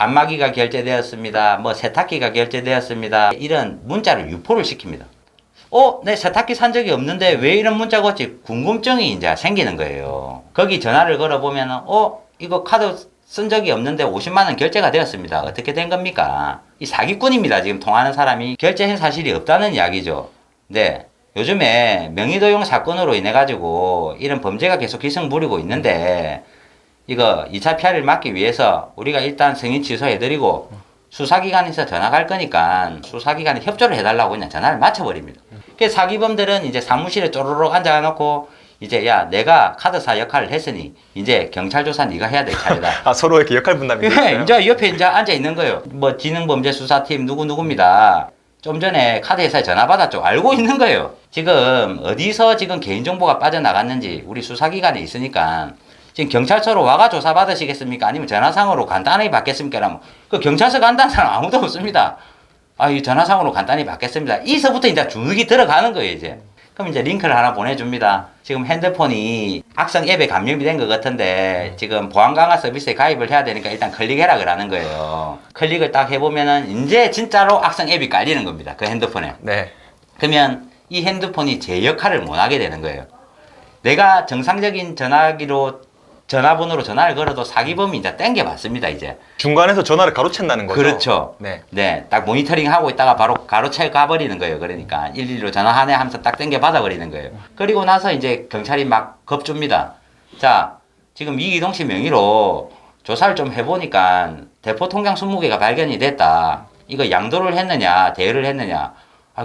안마기가 결제되었습니다. 뭐 세탁기가 결제되었습니다. 이런 문자를 유포를 시킵니다. 내 세탁기 산 적이 없는데 왜 이런 문자가 왔지? 궁금증이 이제 생기는 거예요. 거기 전화를 걸어보면은, 이거 카드 쓴 적이 없는데 50만 원 결제가 되었습니다. 어떻게 된 겁니까? 이 사기꾼입니다. 지금 통화하는 사람이 결제한 사실이 없다는 이야기죠. 네. 요즘에 명의도용 사건으로 인해 가지고 이런 범죄가 계속 기승 부리고 있는데 이거 2차 피해를 막기 위해서 우리가 일단 승인 취소해드리고 수사기관에서 전화 갈 거니까 수사기관에 협조를 해달라고 그냥 전화를 맞춰버립니다. 그래서 사기범들은 이제 사무실에 쪼르륵 앉아놓고 이제 야 내가 카드사 역할을 했으니 이제 경찰 조사 네가 해야 될 차례다. 서로 이렇게 역할 분담이 있어요. 이제 옆에 이제 앉아 있는 거예요. 뭐 지능범죄수사팀 누구누구입니다. 좀 전에 카드회사에 전화 받았죠. 알고 있는 거예요. 지금 어디서 지금 개인정보가 빠져나갔는지 우리 수사기관에 있으니까 지금 경찰서로 와가 조사 받으시겠습니까? 아니면 전화상으로 간단히 받겠습니까? 라면 그 경찰서 간다는 사람 아무도 없습니다. 이 전화상으로 간단히 받겠습니다. 이서부터 이제 주눅이 들어가는 거예요, 이제. 그럼 이제 링크를 하나 보내줍니다. 지금 핸드폰이 악성 앱에 감염이 된 것 같은데 지금 보안 강화 서비스에 가입을 해야 되니까 일단 클릭해라 그러는 거예요. 클릭을 딱 해보면은 이제 진짜로 악성 앱이 깔리는 겁니다. 그 핸드폰에. 네. 그러면 이 핸드폰이 제 역할을 못 하게 되는 거예요. 내가 정상적인 전화번호로 전화를 걸어도 사기범이 이제 땡겨봤습니다, 이제. 중간에서 전화를 가로챈다는 거죠. 그렇죠. 네. 네. 딱 모니터링 하고 있다가 바로 가로채 가버리는 거예요. 그러니까 112로 전화하네 하면서 딱 땡겨 받아버리는 거예요. 그리고 나서 이제 경찰이 막 겁줍니다. 자, 지금 이기동 씨 명의로 조사를 좀 해보니까 대포 통장 20개가 발견이 됐다. 이거 양도를 했느냐, 대여를 했느냐.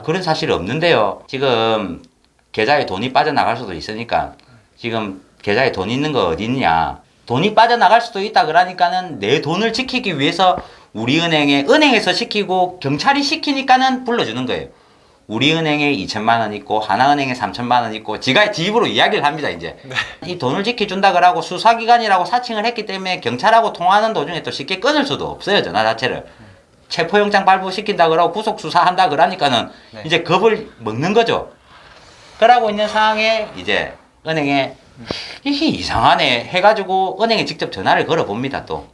그런 사실이 없는데요. 지금 계좌에 돈이 빠져나갈 수도 있으니까 지금 계좌에 돈 있는 거 어디 있냐. 돈이 빠져나갈 수도 있다 그러니까는 내 돈을 지키기 위해서 은행에서 시키고 경찰이 시키니까는 불러주는 거예요. 우리은행에 2천만 원 있고 하나은행에 3천만 원 있고 지가 지 입으로 이야기를 합니다, 이제. 네. 이 돈을 지켜준다 그러고 수사기관이라고 사칭을 했기 때문에 경찰하고 통화하는 도중에 또 쉽게 끊을 수도 없어요, 전화 자체를. 체포영장 발부시킨다 그러고 구속수사한다 그러니까는 네. 이제 겁을 먹는 거죠. 그러고 있는 상황에 이제 은행에 이게 이상하네 해가지고 은행에 직접 전화를 걸어봅니다. 또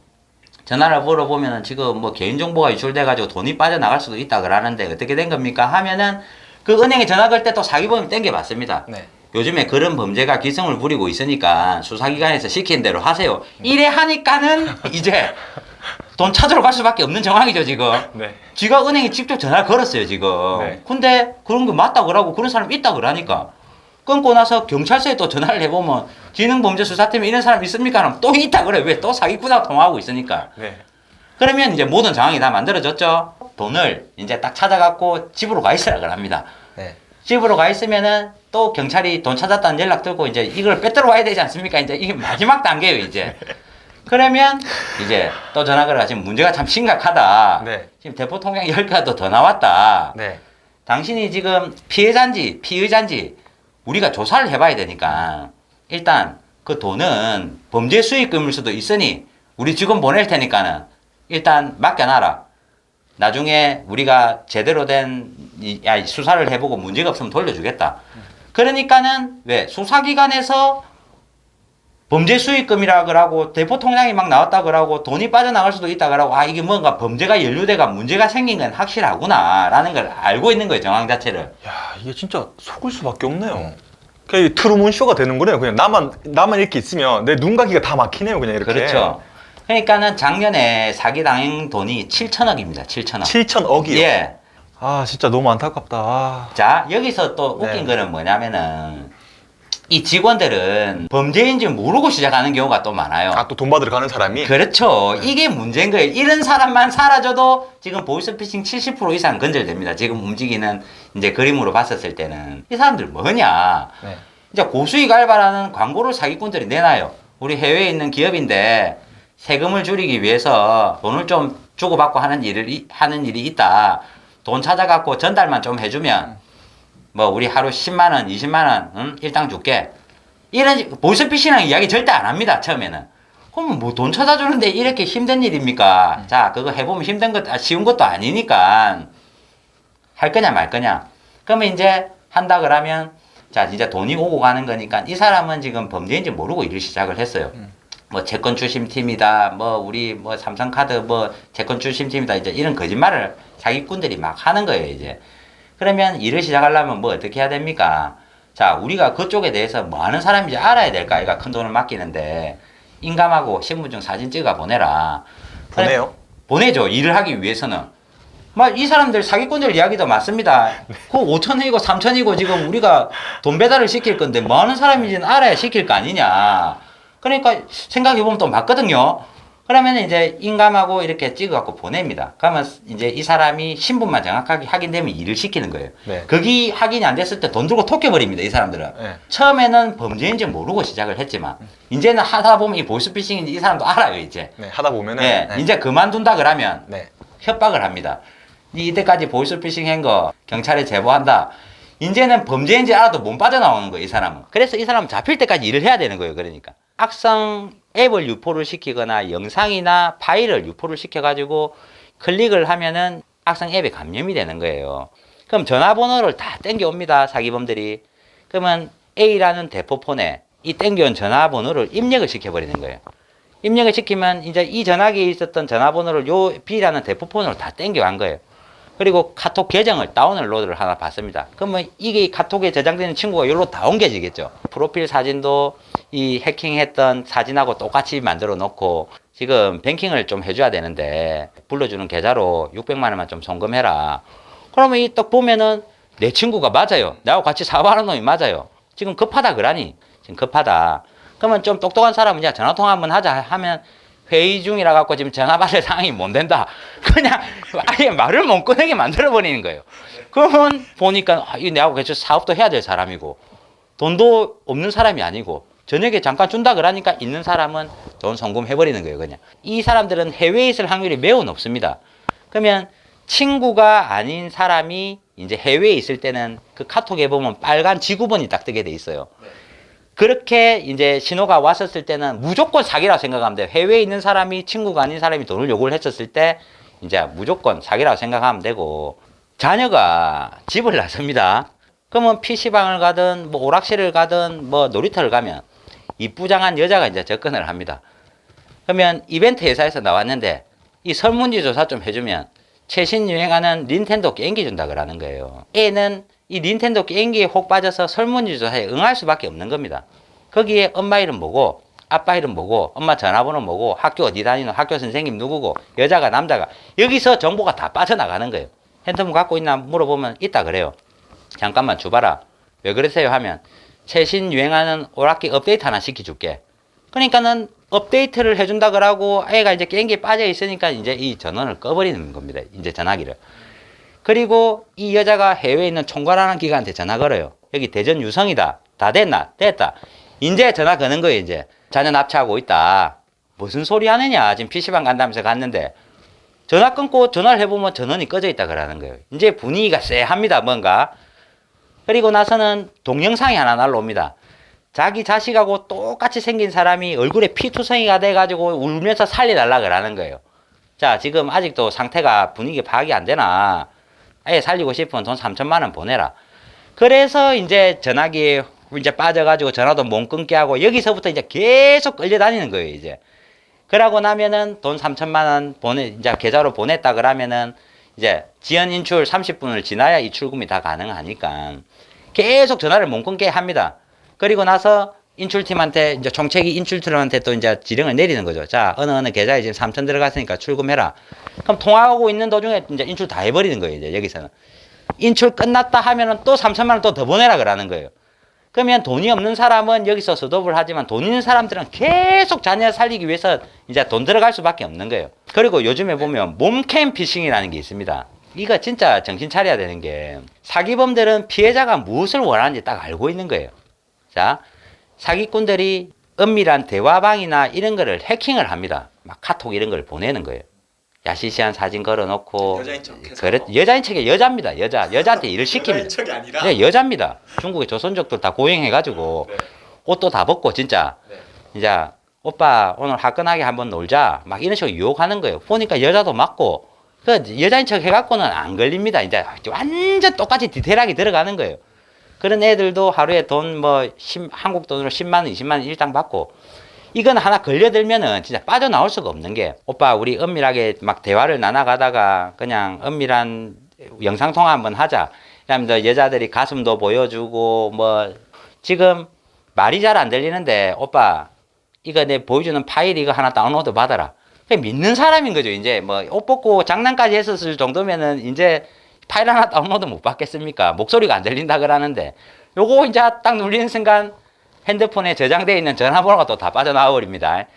전화를 걸어보면은 지금 뭐 개인정보가 유출돼가지고 돈이 빠져나갈 수도 있다 그러는데 어떻게 된 겁니까 하면은 그 은행에 전화 걸 때 또 사기범이 땡겨봤습니다. 네. 요즘에 그런 범죄가 기승을 부리고 있으니까 수사기관에서 시킨 대로 하세요. 이래 하니까는 이제 돈 찾으러 갈 수밖에 없는 상황이죠, 지금. 네. 지가 은행에 직접 전화를 걸었어요, 지금. 네. 근데 그런 거 맞다 그러고 그런 사람 있다 그러니까. 끊고 나서 경찰서에 또 전화를 해보면 지능범죄수사팀에 이런 사람 있습니까? 하면 또 있다 그래. 왜? 또 사기꾼하고 통화하고 있으니까. 네. 그러면 이제 모든 상황이 다 만들어졌죠. 돈을 이제 딱 찾아갖고 집으로 가 있으라 그럽니다. 네. 집으로 가 있으면은 또 경찰이 돈 찾았다는 연락 들고 이제 이걸 빼들어 와야 되지 않습니까? 이제 이게 마지막 단계예요, 이제. 그러면 이제 또 전화 걸어가 지금 문제가 참 심각하다. 네. 지금 대포 통장 10개가 더 나왔다. 네. 당신이 지금 피의자인지 우리가 조사를 해봐야 되니까 일단 그 돈은 범죄 수익금일 수도 있으니 우리 직원 보낼 테니까는 일단 맡겨놔라. 나중에 우리가 제대로 된 수사를 해보고 문제가 없으면 돌려주겠다. 그러니까는 왜 수사기관에서 범죄 수익금이라 그러고 대포 통장이 막 나왔다 그러고 돈이 빠져나갈 수도 있다 그러고 이게 뭔가 범죄가 연루돼가 문제가 생긴 건 확실하구나 라는 걸 알고 있는 거예요, 정황 자체를. 야, 이게 진짜 속을 수밖에 없네요. 그냥 트루먼 쇼가 되는 거네요. 그냥 나만 이렇게 있으면 내 눈 가기가 다 막히네요, 그냥 이렇게. 그렇죠. 그러니까는 작년에 사기 당한 돈이 7천억입니다. 7천억. 7천억이요? 예. 진짜 너무 안타깝다. 자, 여기서 또 웃긴 거는 뭐냐면은 이 직원들은 범죄인지 모르고 시작하는 경우가 또 많아요. 또 돈 받으러 가는 사람이? 그렇죠. 이게 문제인 거예요. 이런 사람만 사라져도 지금 보이스피싱 70% 이상 근절됩니다. 지금 움직이는 이제 그림으로 봤었을 때는. 이 사람들 뭐냐. 네. 이제 고수익 알바라는 광고를 사기꾼들이 내놔요. 우리 해외에 있는 기업인데 세금을 줄이기 위해서 돈을 좀 주고받고 하는 일이 있다. 돈 찾아갖고 전달만 좀 해주면 뭐 우리 하루 10만원, 20만원 일당 줄게. 이런 보이스피싱이라는 이야기 절대 안 합니다, 처음에는. 그러면 뭐 돈 찾아주는데 이렇게 힘든 일입니까? 자, 그거 해보면 쉬운 것도 아니니까 할 거냐 말 거냐. 그러면 이제 한다 그러면 자, 이제 돈이 오고 가는 거니까 이 사람은 지금 범죄인지 모르고 일을 시작을 했어요. 뭐 채권 추심팀이다, 뭐 우리 뭐 삼성카드 뭐 채권 추심팀이다, 이제 이런 거짓말을 사기꾼들이 막 하는 거예요, 이제. 그러면 일을 시작하려면 뭐 어떻게 해야 됩니까? 자, 우리가 그쪽에 대해서 뭐 하는 사람인지 알아야 될까? 아이가 큰 돈을 맡기는데 인감하고 신분증 사진 찍어 보내라. 보내요? 보내죠. 일을 하기 위해서는. 막 이 사람들 사기꾼들 이야기도 맞습니다. 그 5천이고 3천이고 지금 우리가 돈 배달을 시킬 건데 뭐 하는 사람인지는 알아야 시킬 거 아니냐. 그러니까 생각해보면 또 맞거든요. 그러면 이제 인감하고 이렇게 찍어갖고 보냅니다. 그러면 이제 이 사람이 신분만 정확하게 확인되면 일을 시키는 거예요. 네. 그게 확인이 안 됐을 때 돈 들고 토껴버립니다. 이 사람들은. 네. 처음에는 범죄인지 모르고 시작을 했지만 이제는 하다 보면 이 보이스피싱인지 이 사람도 알아요. 이제. 네, 하다 보면은 네, 네. 이제 그만둔다 그러면 네. 협박을 합니다. 니 이때까지 보이스피싱 한 거 경찰에 제보한다. 이제는 범죄인지 알아도 못 빠져나오는 거예요, 이 사람은. 그래서 이 사람은 잡힐 때까지 일을 해야 되는 거예요, 그러니까. 악성 앱을 유포를 시키거나 영상이나 파일을 유포를 시켜가지고 클릭을 하면은 악성 앱에 감염이 되는 거예요. 그럼 전화번호를 다 땡겨옵니다, 사기범들이. 그러면 A라는 대포폰에 이 땡겨온 전화번호를 입력을 시켜버리는 거예요. 입력을 시키면 이제 이 전화기에 있었던 전화번호를 요 B라는 대포폰으로 다 땡겨간 거예요. 그리고 카톡 계정을 다운로드를 하나 받습니다. 그러면 이게 카톡에 저장되는 친구가 여기로 다 옮겨지겠죠. 프로필 사진도 이 해킹했던 사진하고 똑같이 만들어 놓고 지금 뱅킹을 좀 해줘야 되는데 불러주는 계좌로 600만 원만 좀 송금해라. 그러면 이 딱 보면은 내 친구가 맞아요. 나하고 같이 사업하는 놈이 맞아요. 지금 급하다 그러니 지금 급하다. 그러면 좀 똑똑한 사람은 야 전화통화 한번 하자 하면 회의 중이라 갖고 지금 전화 받을 상황이 못 된다. 그냥 아예 말을 못 꺼내게 만들어 버리는 거예요. 그러면 보니까 이 내하고 같이 사업도 해야 될 사람이고 돈도 없는 사람이 아니고 저녁에 잠깐 준다 그러니까 있는 사람은 돈 송금해 버리는 거예요. 그냥 이 사람들은 해외에 있을 확률이 매우 높습니다. 그러면 친구가 아닌 사람이 이제 해외에 있을 때는 그 카톡에 보면 빨간 지구본이 딱 뜨게 돼 있어요. 그렇게 이제 신호가 왔었을 때는 무조건 사기라고 생각하면 돼요. 해외에 있는 사람이 친구가 아닌 사람이 돈을 요구를 했었을 때 이제 무조건 사기라고 생각하면 되고 자녀가 집을 나섭니다. 그러면 PC방을 가든 뭐 오락실을 가든 뭐 놀이터를 가면 이쁘장한 여자가 이제 접근을 합니다. 그러면 이벤트 회사에서 나왔는데 이 설문지 조사 좀 해주면 최신 유행하는 닌텐도 게임기 준다 그러는 거예요. 애는 이 닌텐도 게임기에 혹 빠져서 설문지 조사에 응할 수밖에 없는 겁니다. 거기에 엄마 이름 뭐고 아빠 이름 뭐고 엄마 전화번호 뭐고 학교 어디 다니는 학교 선생님 누구고 여자가 남자가 여기서 정보가 다 빠져나가는 거예요. 핸드폰 갖고 있나 물어보면 있다 그래요. 잠깐만 줘봐라. 왜 그러세요 하면 최신 유행하는 오락기 업데이트 하나 시켜줄게. 그러니까는 업데이트를 해준다 그러고 애가 이제 게임기에 빠져 있으니까 이제 이 전원을 꺼버리는 겁니다. 이제 전화기를. 그리고 이 여자가 해외에 있는 총괄하는 기관한테 전화 걸어요. 여기 대전 유성이다. 다 됐나? 됐다. 이제 전화 거는 거예요, 이제. 자녀 납치하고 있다. 무슨 소리 하느냐? 지금 PC방 간다면서 갔는데. 전화 끊고 전화를 해보면 전원이 꺼져 있다 그러는 거예요. 이제 분위기가 쎄합니다, 뭔가. 그리고 나서는 동영상이 하나 날라옵니다. 자기 자식하고 똑같이 생긴 사람이 얼굴에 피투성이가 돼가지고 울면서 살려달라 그러는 거예요. 자, 지금 아직도 상태가 분위기 파악이 안 되나? 아예 살리고 싶으면 돈 3천만 원 보내라. 그래서 이제 전화기에 이제 빠져가지고 전화도 못 끊게 하고 여기서부터 이제 계속 끌려다니는 거예요, 이제. 그러고 나면은 돈 3천만 원 이제 계좌로 보냈다 그러면은 이제 지연 인출 30분을 지나야 이 출금이 다 가능하니까 계속 전화를 못 끊게 합니다. 그리고 나서 인출팀한테 이제 총책이 인출팀한테 또 이제 지령을 내리는 거죠. 자, 어느 계좌에 지금 3천 들어갔으니까 출금해라. 그럼 통화하고 있는 도중에 이제 인출 다 해버리는 거예요. 이제 여기서는 인출 끝났다 하면은 또 3천만 원 또 더 보내라 그러는 거예요. 그러면 돈이 없는 사람은 여기서 스톱을 하지만 돈 있는 사람들은 계속 자녀 살리기 위해서 이제 돈 들어갈 수밖에 없는 거예요. 그리고 요즘에 보면 몸캠 피싱이라는 게 있습니다. 이거 진짜 정신 차려야 되는 게 사기범들은 피해자가 무엇을 원하는지 딱 알고 있는 거예요. 자, 사기꾼들이 은밀한 대화방이나 이런 거를 해킹을 합니다. 막 카톡 이런 걸 보내는 거예요. 야시시한 사진 걸어놓고 여자인 척해서. 그래, 여자인 척이 여자입니다. 여자한테 일을 시킵니다. 여자인 척이 아니라. 네, 여자입니다. 중국의 조선족들 다 고용해가지고 네. 옷도 다 벗고 진짜 네. 이제 오빠 오늘 화끈하게 한번 놀자 막 이런 식으로 유혹하는 거예요. 보니까 여자도 맞고 그 여자인 척 해갖고는 안 걸립니다. 이제 완전 똑같이 디테일하게 들어가는 거예요. 그런 애들도 하루에 돈 한국 돈으로 10만 원, 20만 원 일당 받고 이건 하나 걸려들면은 진짜 빠져나올 수가 없는 게, 오빠 우리 은밀하게 막 대화를 나눠가다가 그냥 은밀한 영상통화 한번 하자. 그다음에 여자들이 가슴도 보여주고 뭐 지금 말이 잘 안 들리는데 오빠 이거 내 보여주는 파일 이거 하나 다운로드 받아라. 그냥 믿는 사람인 거죠. 이제 뭐 옷 벗고 장난까지 했었을 정도면은 이제 파일 하나 다운로드 못 받겠습니까? 목소리가 안 들린다 그러는데 요거 이제 딱 눌리는 순간 핸드폰에 저장되어 있는 전화번호가 또 다 빠져나와 버립니다.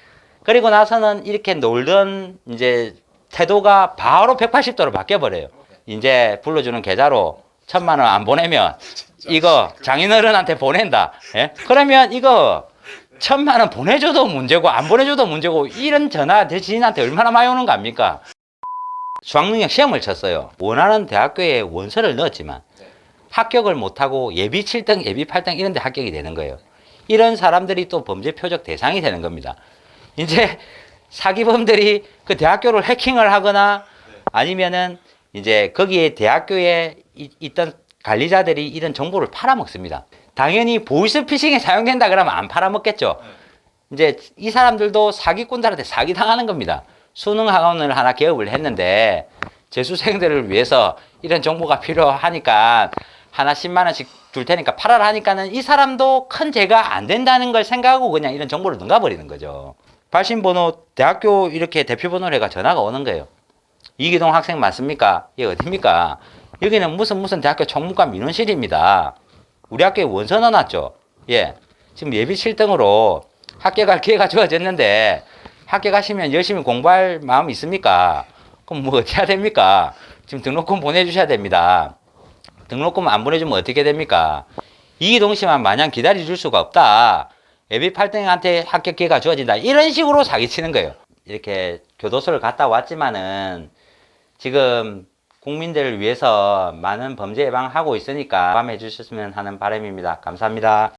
그리고 나서는 이렇게 놀던 이제 태도가 바로 180도로 바뀌어 버려요. 이제 불러주는 계좌로 1,000만 원 안 보내면 이거 장인어른한테 보낸다. 예? 그러면 이거 1,000만 원 보내줘도 문제고 안 보내줘도 문제고 이런 전화 제 지인한테 얼마나 많이 오는 거 아닙니까? 수학능력 시험을 쳤어요. 원하는 대학교에 원서를 넣었지만 합격을 못하고 예비 7등, 예비 8등 이런 데 합격이 되는 거예요. 이런 사람들이 또 범죄 표적 대상이 되는 겁니다. 이제 사기범들이 그 대학교를 해킹을 하거나 아니면은 이제 거기에 대학교에 있던 관리자들이 이런 정보를 팔아먹습니다. 당연히 보이스피싱에 사용된다 그러면 안 팔아먹겠죠. 이제 이 사람들도 사기꾼들한테 사기당하는 겁니다. 수능 학원을 하나 개업을 했는데 재수생들을 위해서 이런 정보가 필요하니까 하나 10만 원씩 줄 테니까 팔아라 하니까는 이 사람도 큰 죄가 안 된다는 걸 생각하고 그냥 이런 정보를 넘겨버리는 거죠. 발신번호 대학교 이렇게 대표번호를 해가 전화가 오는 거예요. 이기동 학생 맞습니까? 이게 어딥니까? 여기는 무슨 대학교 총무과 민원실입니다. 우리 학교에 원서 넣어놨죠. 예. 지금 예비 7등으로 합격할 기회가 주어졌는데 합격하시면 열심히 공부할 마음 있습니까? 그럼 뭐 어떻게 해야 됩니까? 지금 등록금 보내주셔야 됩니다. 등록금 안 보내주면 어떻게 됩니까? 이기동 씨만 마냥 기다려줄 수가 없다. 예비 8등한테 합격 기회가 주어진다. 이런 식으로 사기치는 거예요. 이렇게 교도소를 갔다 왔지만은 지금 국민들을 위해서 많은 범죄 예방하고 있으니까 감해 주셨으면 하는 바람입니다. 감사합니다.